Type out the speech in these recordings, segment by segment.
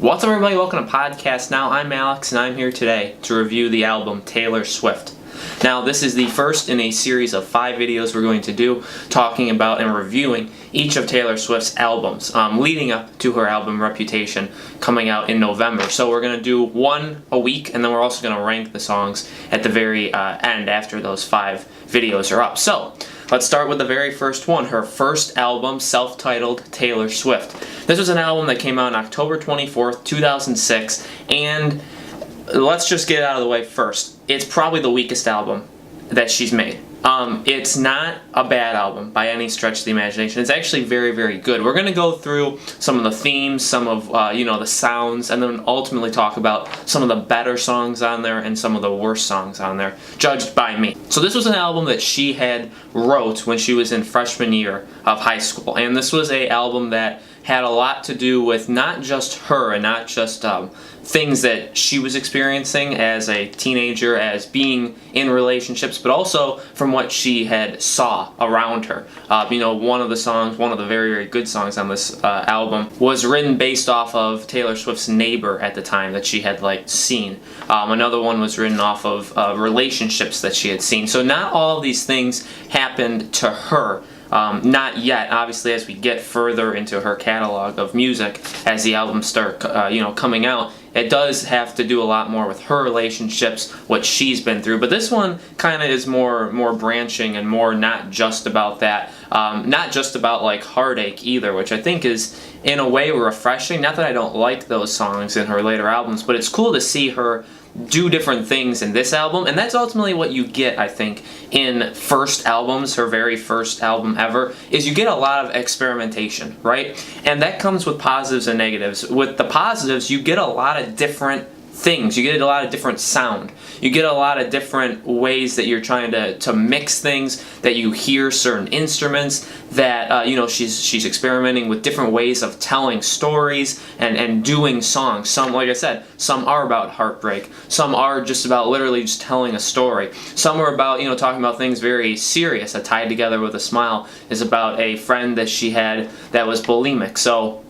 What's up, everybody? Welcome to Podcast Now. I'm Alex, and I'm here today to review the album Taylor Swift. Now, this is the first in a series of 5 videos we're going to do talking about and reviewing each of Taylor Swift's albums, leading up to her album Reputation coming out in November. So we're going to do one a week, and then we're also going to rank the songs at the very end after those 5 videos are up. So let's start with the very first one, her first album, self-titled Taylor Swift. This was an album that came out on October 24th, 2006, and let's just get it out of the way first. It's probably the weakest album that she's made. It's not a bad album by any stretch of the imagination. It's actually very, very good. We're going to go through some of the themes, some of the sounds, and then ultimately talk about some of the better songs on there and some of the worst songs on there, judged by me. So this was an album that she had wrote when she was in freshman year of high school, and this was an album that had a lot to do with not just her and not just things that she was experiencing as a teenager, as being in relationships, but also from what she had saw around her. One of the songs, one of the very, very good songs on this album, was written based off of Taylor Swift's neighbor at the time that she had seen. Another one was written off of relationships that she had seen. So not all of these things happened to her. Not yet. Obviously, as we get further into her catalog of music, as the albums start, coming out, it does have to do a lot more with her relationships, what she's been through. But this one kind of is more branching and more not just about that, not just about heartache either, which I think is in a way refreshing. Not that I don't like those songs in her later albums, but it's cool to see her do different things in this album, and that's ultimately what you get, I think, in first albums. Her very first album ever is you get a lot of experimentation, right? And that comes with positives and negatives. With the positives, you get a lot of different things. You get a lot of different sound. You get a lot of different ways that you're trying to mix things, that you hear certain instruments, that she's experimenting with different ways of telling stories and doing songs. Some, like I said, some are about heartbreak. Some are just about literally just telling a story. Some are about, talking about things very serious. A Tied Together with a Smile is about a friend that she had that was bulimic. So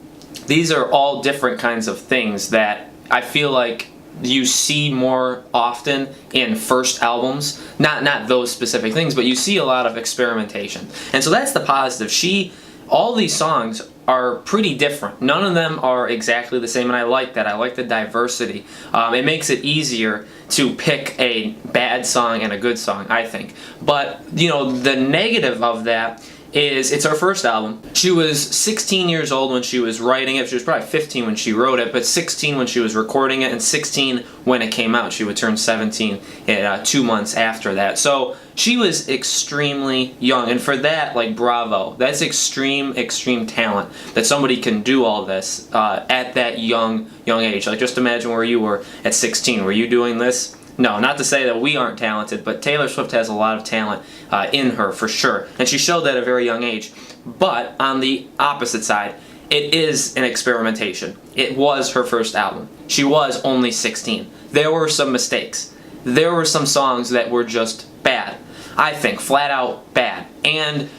these are all different kinds of things that I feel like you see more often in first albums. Not those specific things, but you see a lot of experimentation. And so that's the positive. All these songs are pretty different. None of them are exactly the same, and I like that. I like the diversity. It makes it easier to pick a bad song and a good song, I think. But, the negative of that is it's her first album. She was 16 years old when she was writing it. She was probably 15 when she wrote it, but 16 when she was recording it, and 16 when it came out. She would turn 17 2 months after that. So she was extremely young, and for that, bravo. That's extreme talent, that somebody can do all this at that young age. Just imagine where you were at 16. Were you doing this? No, not to say that we aren't talented, but Taylor Swift has a lot of talent in her, for sure. And she showed that at a very young age. But on the opposite side, it is an experimentation. It was her first album. She was only 16. There were some mistakes. There were some songs that were just bad. I think, flat out bad. And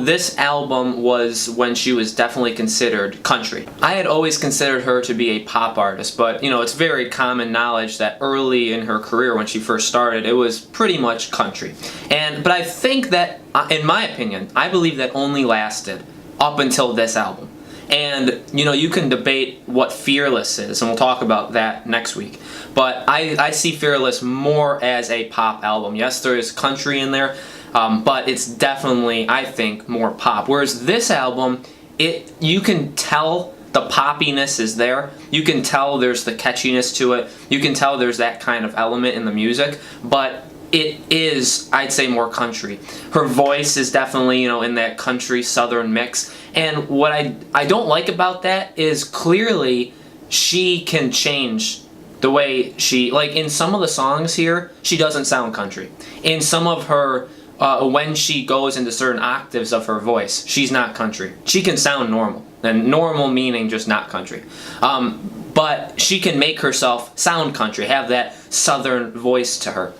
this album was when she was definitely considered country. I had always considered her to be a pop artist, but it's very common knowledge that early in her career when she first started, it was pretty much country. But I think that, in my opinion, I believe that only lasted up until this album. And, you can debate what Fearless is, and we'll talk about that next week. But I see Fearless more as a pop album. Yes, there is country in there, but it's definitely, I think, more pop. Whereas this album, you can tell the poppiness is there. You can tell there's the catchiness to it. You can tell there's that kind of element in the music, but it is, I'd say, more country. Her voice is definitely, in that country southern mix. And what I don't like about that is clearly she can change the way she, in some of the songs here, she doesn't sound country. In some of her, when she goes into certain octaves of her voice, she's not country. She can sound normal, and normal meaning just not country. But she can make herself sound country, have that southern voice to her.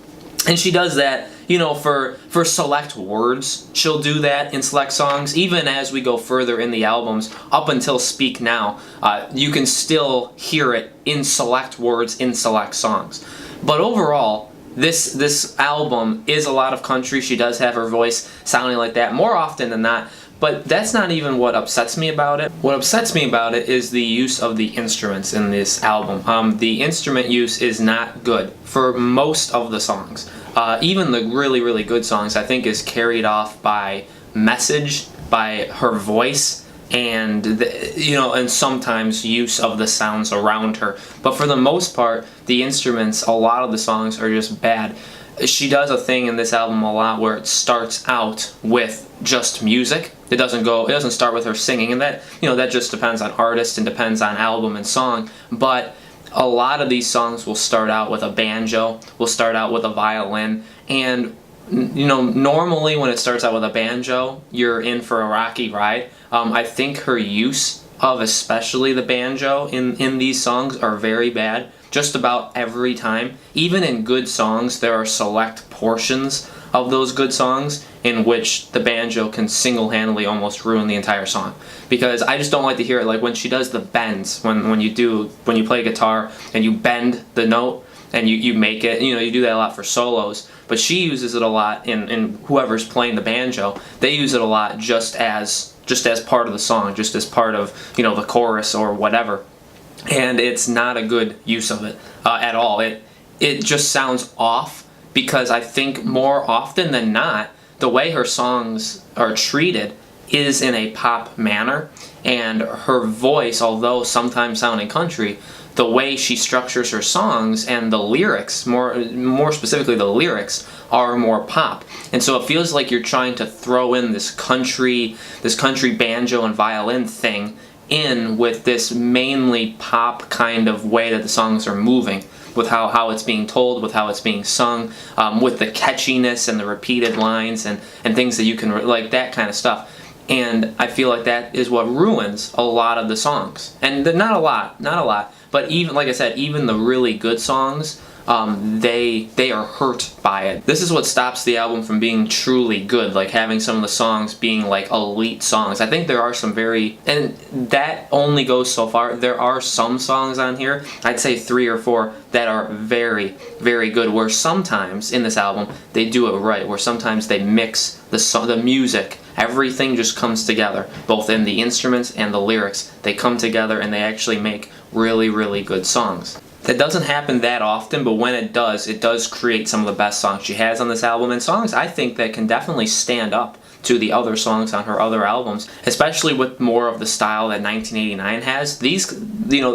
And she does that, for select words, she'll do that in select songs. Even as we go further in the albums, up until Speak Now, you can still hear it in select words in select songs. But overall, this album is a lot of country. She does have her voice sounding like that more often than not. But that's not even what upsets me about it. What upsets me about it is the use of the instruments in this album. The instrument use is not good for most of the songs. Even the really, really good songs, I think, is carried off by message, by her voice, and and sometimes use of the sounds around her. But for the most part, the instruments, a lot of the songs are just bad. She does a thing in this album a lot where it starts out with just music. It doesn't start with her singing, and that just depends on artist and depends on album and song. But a lot of these songs will start out with a banjo, will start out with a violin, and normally when it starts out with a banjo, you're in for a rocky ride. I think her use of especially the banjo in these songs are very bad. Just about every time. Even in good songs, there are select portions of those good songs in which the banjo can single-handedly almost ruin the entire song. Because I just don't like to hear it, like when she does the bends, when you play guitar and you bend the note and you make it, you do that a lot for solos, but she uses it a lot in whoever's playing the banjo. They use it a lot just as part of the song, just as part of the chorus or whatever. And it's not a good use of it at all. It just sounds off, because I think more often than not, the way her songs are treated is in a pop manner, and her voice, although sometimes sounding country, the way she structures her songs and the lyrics, more specifically the lyrics, are more pop. And so it feels like you're trying to throw in this country banjo and violin thing in with this mainly pop kind of way that the songs are moving, with how it's being told, with how it's being sung, with the catchiness and the repeated lines and things that you can, like that kind of stuff. And I feel like that is what ruins a lot of the songs. And not a lot, but even, like I said, even the really good songs, they are hurt by it. This is what stops the album from being truly good, like having some of the songs being like elite songs. I think there are some and that only goes so far. There are some songs on here, I'd say 3 or 4, that are very, very good, where sometimes in this album they do it right, where sometimes they mix the music, everything just comes together, both in the instruments and the lyrics. They come together and they actually make really, really good songs. That doesn't happen that often, but when it does create some of the best songs she has on this album, and songs I think that can definitely stand up to the other songs on her other albums, especially with more of the style that 1989 has. These,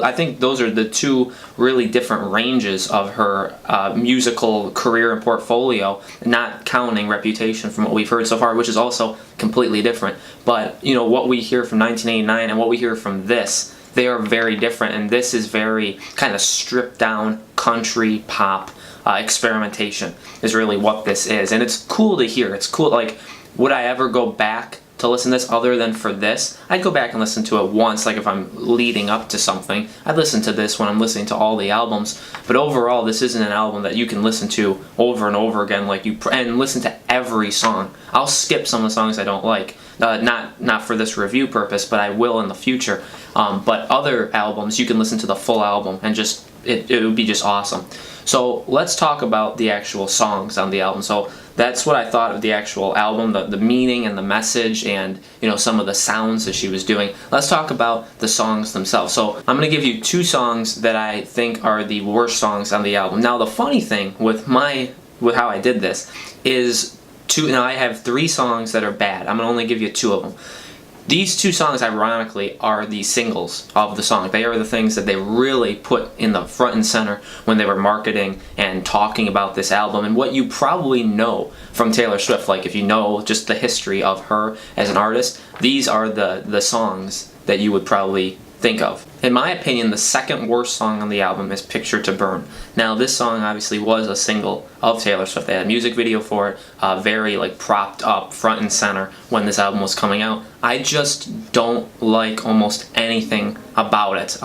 I think those are the two really different ranges of her musical career and portfolio, not counting Reputation from what we've heard so far, which is also completely different. But, what we hear from 1989 and what we hear from this, they are very different, and this is very kind of stripped down country pop experimentation is really what this is. And it's cool to hear. It's cool. Like, would I ever go back to listen to this other than for this? I'd go back and listen to it once, like if I'm leading up to something. I'd listen to this when I'm listening to all the albums. But overall, this isn't an album that you can listen to over and over again, and listen to every song. I'll skip some of the songs I don't like. Not for this review purpose, but I will in the future. But other albums, you can listen to the full album and it would be just awesome. So let's talk about the actual songs on the album. So that's what I thought of the actual album, the meaning and the message, and some of the sounds that she was doing. Let's talk about the songs themselves. So I'm going to give you 2 songs that I think are the worst songs on the album. Now the funny thing with how I did this is I have 3 songs that are bad. I'm going to only give you 2 of them. These 2 songs, ironically, are the singles of the song. They are the things that they really put in the front and center when they were marketing and talking about this album. And what you probably know from Taylor Swift, like if you know just the history of her as an artist, these are the songs that you would probably think of. In my opinion, the second worst song on the album is Picture to Burn. Now, this song obviously was a single of Taylor Swift. They had a music video for it, very propped up front and center when this album was coming out. I just don't like almost anything about it.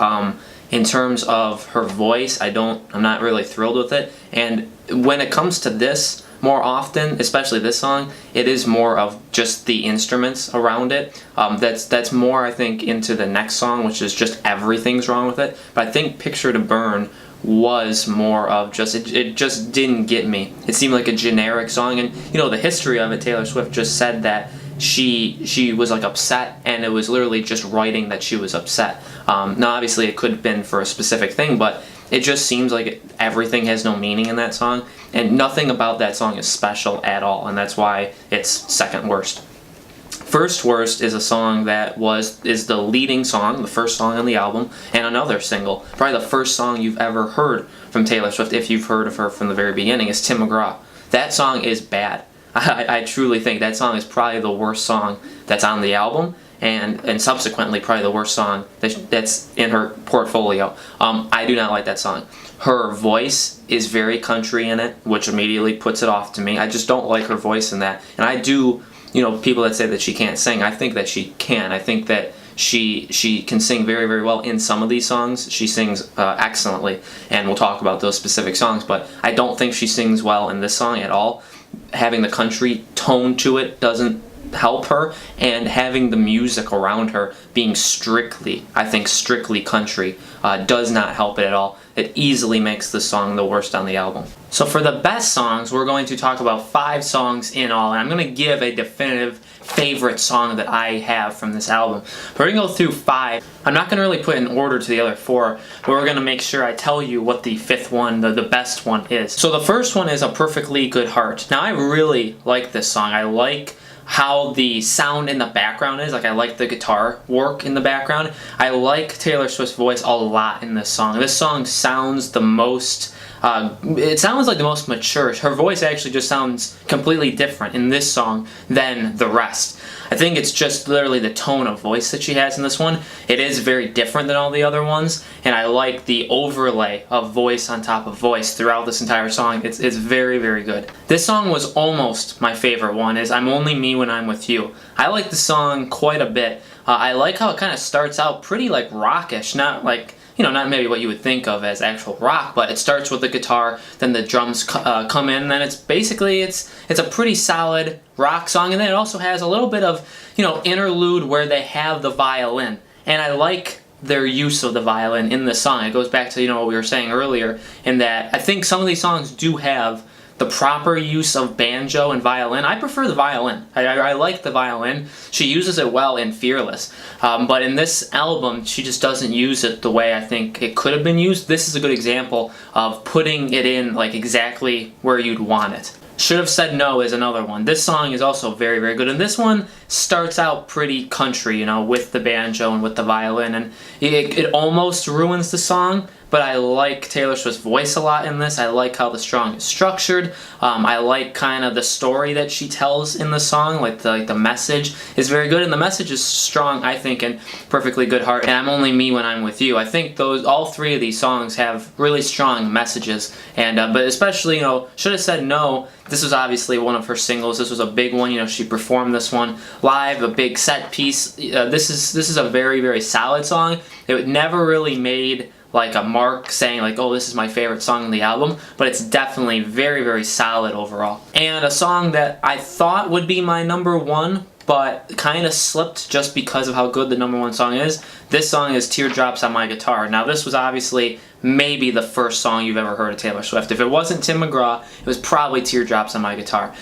In terms of her voice, I'm not really thrilled with it. And when it comes to this, more often, especially this song, it is more of just the instruments around it. That's more, I think, into the next song, which is just everything's wrong with it. But I think Picture to Burn was more of just, it just didn't get me. It seemed like a generic song, and you know, the history of it, Taylor Swift just said that she was like upset, and it was literally just writing that she was upset. Now obviously it could have been for a specific thing, but it just seems like everything has no meaning in that song, and nothing about that song is special at all, and that's why it's second worst. First worst is a song that is the leading song, the first song on the album, and another single. Probably the first song you've ever heard from Taylor Swift, if you've heard of her from the very beginning, is Tim McGraw. That song is bad. I truly think that song is probably the worst song that's on the album, and subsequently probably the worst song that's in her portfolio. I do not like that song. Her voice is very country in it, which immediately puts it off to me. I just don't like her voice in that. And I do, you know, people that say that she can't sing, I think that she can. I think that she can sing very, very well in some of these songs. She sings excellently, and we'll talk about those specific songs, but I don't think she sings well in this song at all. Having the country tone to it doesn't help her, and having the music around her being strictly, I think strictly country, does not help it at all. It easily makes the song the worst on the album. So for the best songs, we're going to talk about 5 songs in all, and I'm going to give a definitive favorite song that I have from this album. We're going to go through 5. I'm not going to really put in order to the other 4, but we're going to make sure I tell you what the 5th one, the best one is. So the first one is A Perfectly Good Heart. Now I really like this song. I like how the sound in the background is. Like, I like the guitar work in the background. I like Taylor Swift's voice a lot in this song. This song sounds the most, it sounds like the most mature. Her voice actually just sounds completely different in this song than the rest. I think it's just literally the tone of voice that she has in this one. It is very different than all the other ones, and I like the overlay of voice on top of voice throughout this entire song. It's very, very good. This song was almost my favorite one, is I'm Only Me When I'm With You. I like the song quite a bit. I like how it kind of starts out pretty like rockish, not like, you know, not maybe what you would think of as actual rock, but it starts with the guitar, then the drums come in, and then it's basically, it's a pretty solid rock song, and then it also has a little bit of, you know, interlude where they have the violin, and I like their use of the violin in the song. It goes back to, you know, what we were saying earlier, in that I think some of these songs do have the proper use of banjo and violin. I prefer the violin. I like the violin. She uses it well in Fearless. But in this album, she just doesn't use it the way I think it could have been used. This is a good example of putting it in like exactly where you'd want it. Should Have Said No is another one. This song is also very, very good, and this one starts out pretty country, you know, with the banjo and with the violin, and it almost ruins the song, but I like Taylor Swift's voice a lot in this. I like how the song is structured. I like kind of the story that she tells in the song, like the message is very good, and the message is strong, I think, in Perfectly Good Heart and I'm Only Me When I'm With You. I think all 3 of these songs have really strong messages, and but especially, you know, Should Have Said No. This was obviously one of her singles. This was a big one. You know, she performed this one live, a big set piece. This is a very, very solid song. It never really made like a mark saying like, oh, this is my favorite song on the album, but it's definitely very, very solid overall. And a song that I thought would be my number 1, but kind of slipped just because of how good the number 1 song is. This song is Teardrops on My Guitar. Now this was obviously maybe the first song you've ever heard of Taylor Swift. If it wasn't Tim McGraw, it was probably Teardrops on My Guitar.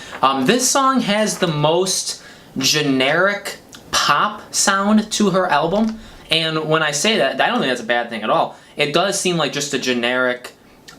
This song has the most generic pop sound to her album, and when I say that, I don't think that's a bad thing at all. It does seem like just a generic,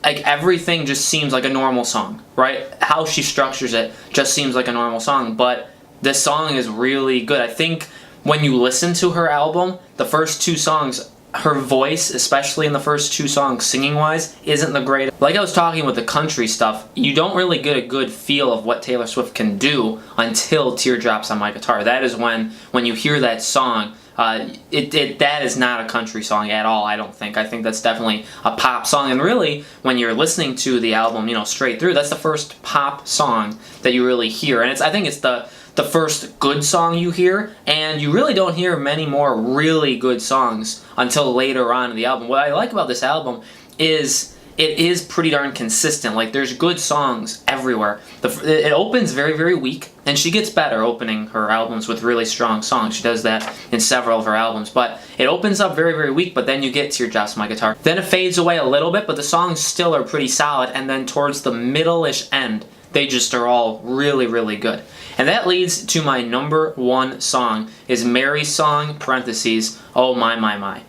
like everything just seems like a normal song, right? How she structures it just seems like a normal song, but this song is really good. I think when you listen to her album, the first 2 songs, her voice, especially in the first 2 songs, singing-wise, isn't the greatest. Like I was talking with the country stuff, you don't really get a good feel of what Taylor Swift can do until Teardrops on My Guitar. That is when you hear that song, that is not a country song at all, I don't think. I think that's definitely a pop song, and really, when you're listening to the album, you know, straight through, that's the first pop song that you really hear, and I think it's the first good song you hear, and you really don't hear many more really good songs until later on in the album. What I like about this album is it is pretty darn consistent. Like, there's good songs everywhere. It opens very, very weak, and she gets better opening her albums with really strong songs. She does that in several of her albums, but it opens up very, very weak, but then you get Teardrops On My Guitar. Then it fades away a little bit, but the songs still are pretty solid, and then towards the middle-ish end, they just are all really, really good. And that leads to my number one song, is Mary's Song, parentheses, Oh My My My.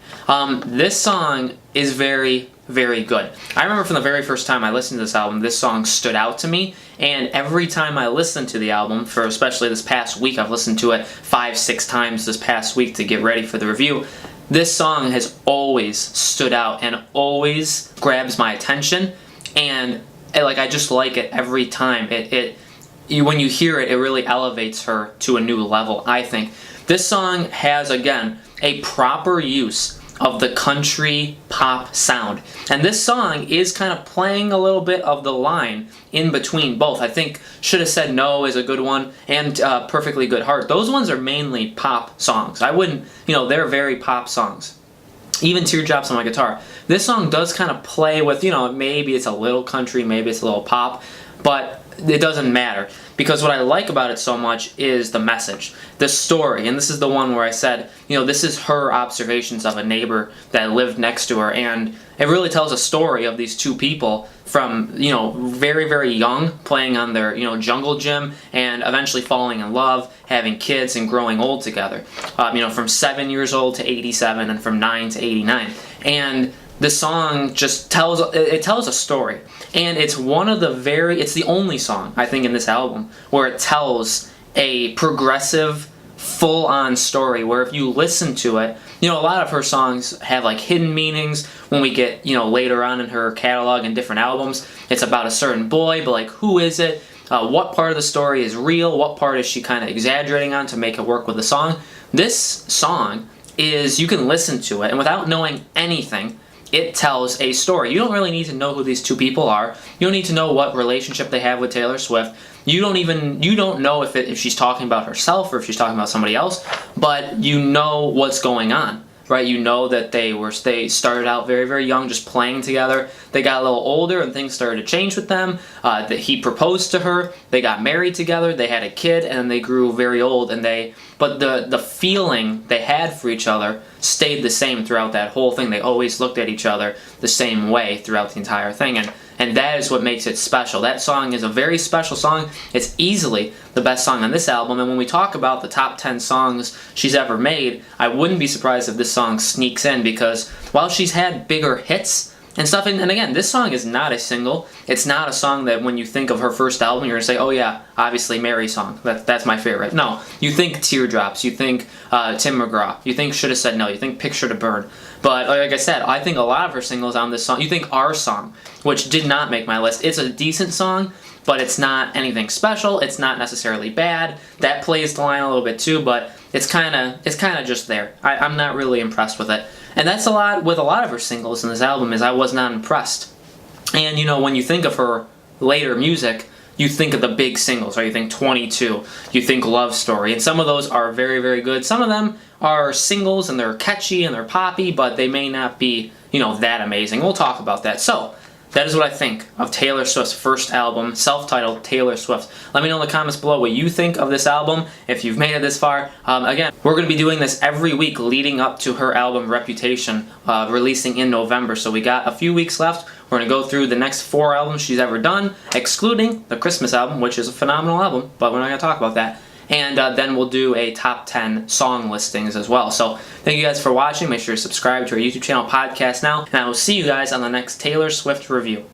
This song is very, very good. I remember from the very first time I listened to this album, this song stood out to me, and every time I listened to the album, for especially this past week, I've listened to it 5-6 times this past week to get ready for the review, this song has always stood out and always grabs my attention, and like, I just like it every time. When you hear it, it really elevates her to a new level, I think. This song has, again, a proper use of the country pop sound. And this song is kind of playing a little bit of the line in between both. I think Shoulda Said No is a good one, and Perfectly Good Heart. Those ones are mainly pop songs. I wouldn't, they're very pop songs. Even Teardrops On My Guitar. This song does kind of play with, maybe it's a little country, maybe it's a little pop, but it doesn't matter, because what I like about it so much is the message, the story. And this is the one where I said, this is her observations of a neighbor that lived next to her, and it really tells a story of these two people from, very, very young, playing on their, jungle gym, and eventually falling in love, having kids, and growing old together. From 7 years old to 87, and from 9 to 89. And the song just tells a story, and it's it's the only song, I think, in this album where it tells a progressive, full-on story, where if you listen to it, a lot of her songs have like hidden meanings. When we get, later on in her catalog and different albums, it's about a certain boy, but like, who is it? What part of the story is real? What part is she kind of exaggerating on to make it work with the song? This song is, you can listen to it, and without knowing anything, it tells a story. You don't really need to know who these two people are. You don't need to know what relationship they have with Taylor Swift. You don't know if she's talking about herself or if she's talking about somebody else, but you know what's going on, right? You know that they started out very, very young, just playing together. They got a little older and things started to change with them. That he proposed to her. They got married together. They had a kid, and they grew very old. But the feeling they had for each other stayed the same throughout that whole thing. They always looked at each other the same way throughout the entire thing, and that is what makes it special. That song is a very special song. It's easily the best song on this album, and when we talk about the top 10 songs she's ever made, I wouldn't be surprised if this song sneaks in, because while she's had bigger hits and stuff, and again, this song is not a single. It's not a song that when you think of her first album, you're going to say, oh yeah, obviously Mary's Song. That's my favorite. No, you think Teardrops, you think Tim McGraw, you think Shoulda Said No, you think Picture to Burn. But like I said, I think a lot of her singles on this song, you think Our Song, which did not make my list. It's a decent song, but it's not anything special. It's not necessarily bad. That plays the line a little bit too, but it's kind of just there. I'm not really impressed with it. And that's a lot with a lot of her singles in this album, is I was not impressed. And when you think of her later music, you think of the big singles, right? You think 22, you think Love Story, and some of those are very, very good. Some of them are singles and they're catchy and they're poppy, but they may not be, that amazing. We'll talk about that. So, that is what I think of Taylor Swift's first album, self-titled Taylor Swift. Let me know in the comments below what you think of this album, if you've made it this far. Again, we're going to be doing this every week leading up to her album Reputation, releasing in November. So we got a few weeks left. We're going to go through the next 4 albums she's ever done, excluding the Christmas album, which is a phenomenal album, but we're not going to talk about that. And then we'll do a top 10 song listings as well. So thank you guys for watching. Make sure to subscribe to our YouTube channel, Podcast Now, and I will see you guys on the next Taylor Swift review.